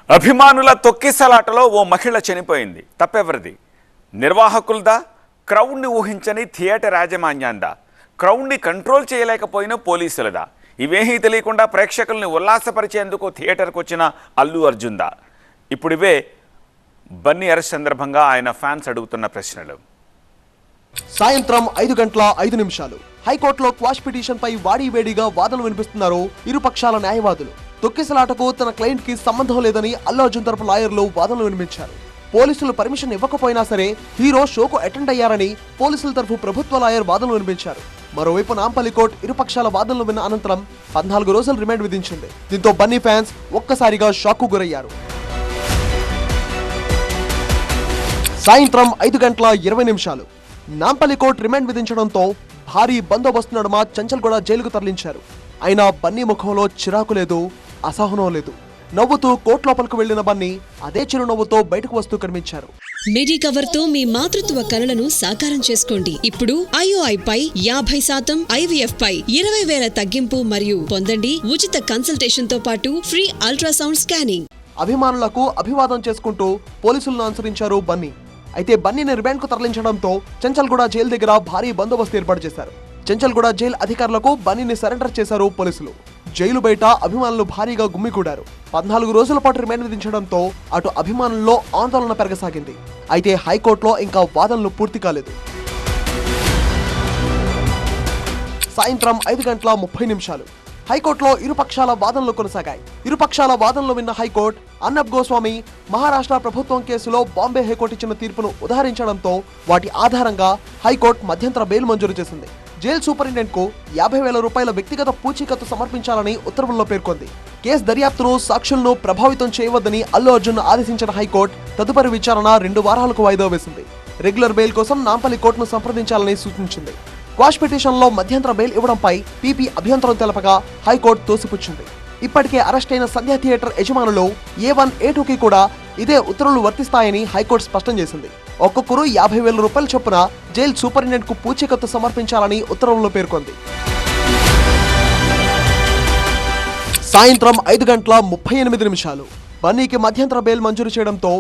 అభిమానుల తొక్కిసలాటలో ఓ మహిళ చనిపోయింది. తప్పెవరిది? నిర్వాహకులదా? క్రౌడ్ని ఊహించని థియేటర్ యాజమాన్యాందా? క్రౌడ్ని కంట్రోల్ చేయలేకపోయిన పోలీసులదా? ఇవేమీ తెలియకుండా ప్రేక్షకుల్ని ఉల్లాసపరిచేందుకు థియేటర్కు వచ్చిన అల్లు అర్జున్దా? ఇప్పుడు ఇవే బన్నీ అరెస్ట్ సందర్భంగా ఆయన ఫ్యాన్స్ అడుగుతున్న ప్రశ్నలు. సాయంత్రం 5:05 హైకోర్టులో క్వాష్ పిటిషన్ పై వాడివేడిగా వాదనలు వినిపిస్తున్నారు ఇరుపక్షాల న్యాయవాదులు. తొక్కిసలాటకు తన క్లయింట్ కి సంబంధం లేదని అల్లు అర్జున్ తరపు లాయర్లు వాదనలు వినిపించారు. పోలీసులు పర్మిషన్ ఇవ్వకపోయినా సరే హీరో షోకు అటెండ్ అయ్యారని పోలీసుల తరఫు ప్రభుత్వ లాయర్ వాదనలు వినిపించారు. మరోవైపు నాంపల్లి కోర్టు ఇరుపక్షాల వాదనలు విన్న అనంతరం 14 రోజులు రిమాండ్ విధించింది. దీంతో బన్నీ ఫ్యాన్స్ ఒక్కసారిగా షాక్ కు గురయ్యారు. సాయంత్రం 5:20 నాంపల్లి కోర్టు రిమాండ్ విధించడంతో భారీ బందోబస్తు నడుమ చంచల్గూడ జైలుకు తరలించారు. అయినా బన్నీ ముఖంలో చిరాకు లేదు, అసహనం లేదు. నవ్వుతూ కోర్టు లోపలికి వెళ్లిన బన్నీ అదే చిరునవ్వుతో బయటకు వస్తూ కనిపించారు. మిడి కవర్ తో మీ మాతృత్వ కలలను సాకారం చేసుకోండి. ఇప్పుడు IOI పై 50%, IVF పై 20,000 తగ్గింపు మరియు పొందండి ఉచిత కన్సల్టేషన్ తో పాటు ఫ్రీ అల్ట్రాసౌండ్ స్కానింగ్. అభిమానులకు అభివాదం చేసుకుంటూ పోలీసులను అనుసరించారు బన్నీ. అయితే బన్నీని రిమాండ్ కు తరలించడంతో చంచల్గూడ జైలు దగ్గర భారీ బందోబస్తు ఏర్పాటు చేశారు. చంచల్గూడ జైలు అధికారులకు బన్నీని సరెండర్ చేశారు పోలీసులు. జైలు బయట అభిమానులు భారీగా గుమ్మికూడారు. 14 రోజుల పాటు రిమాండ్ విధించడంతో అటు అభిమానుల్లో ఆందోళన పెరగసాగింది. అయితే హైకోర్టులో ఇంకా వాదనలు పూర్తి కాలేదు. సాయంత్రం 5:30 హైకోర్టులో ఇరుపక్షాల వాదనలు కొనసాగాయి. ఇరుపక్షాల వాదనలు విన్న హైకోర్టు అర్నబ్ గోస్వామి మహారాష్ట్ర ప్రభుత్వం కేసులో బాంబే హైకోర్టు ఇచ్చిన తీర్పును ఉదహరించడంతో వాటి ఆధారంగా హైకోర్టు మధ్యంతర బెయిల్ మంజూరు చేసింది. జైలు సూపరింటెండెంట్ కు 50,000 రూపాయల వ్యక్తిగత పూచీకత్తు సమర్పించాలని ఉత్తర్వుల్లో పేర్కొంది. కేసు దర్యాప్తును, సాక్షులను ప్రభావితం చేయవద్దని అల్లు అర్జున్ ఆదేశించిన హైకోర్టు తదుపరి విచారణ 2 వారాలకు వాయిదా వేసింది. రెగ్యులర్ బెయిల్ కోసం నాంపల్లి కోర్టును సంప్రదించాలని సూచించింది. క్వాష్ పిటిషన్ లో మధ్యంతర బెయిల్ ఇవ్వడంపై పీపీ అభ్యంతరం తెలపగా హైకోర్టు తోసిపుచ్చింది. ఇప్పటికే అరెస్ట్ అయిన సంధ్యా థియేటర్ యజమానులు A1, A2కి కూడా ఇదే ఉత్తర్వులు వర్తిస్తాయని హైకోర్టు స్పష్టం చేసింది. ఒక్కొక్కరు 50,000 రూపాయల చొప్పున జైలు సూపరింటెండెంట్ కు పూచీకత్తు సమర్పించాలని ఉత్తర్వుల్లో పేర్కొంది. సాయంత్రం 5:38 బన్నీకి మధ్యంతర బెయిల్ మంజూరు చేయడంతో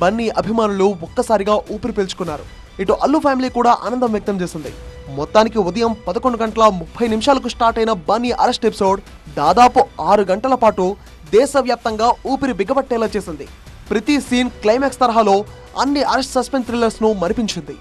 బన్నీ అభిమానులు ఒక్కసారిగా ఊపిరి పీల్చుకున్నారు. ఇటు అల్లు ఫ్యామిలీ కూడా ఆనందం వ్యక్తం చేసింది. మొత్తానికి ఉదయం 11:30 స్టార్ట్ అయిన బన్నీ అరెస్ట్ ఎపిసోడ్ దాదాపు 6 గంటల పాటు దేశవ్యాప్తంగా ఊపిరి బిగబట్టేలా చేసింది. ప్రతి సీన్ క్లైమాక్స్ తరహాలో అన్ని అరెస్ట్ సస్పెన్స్ థ్రిల్లర్స్ ను మరిపించింది.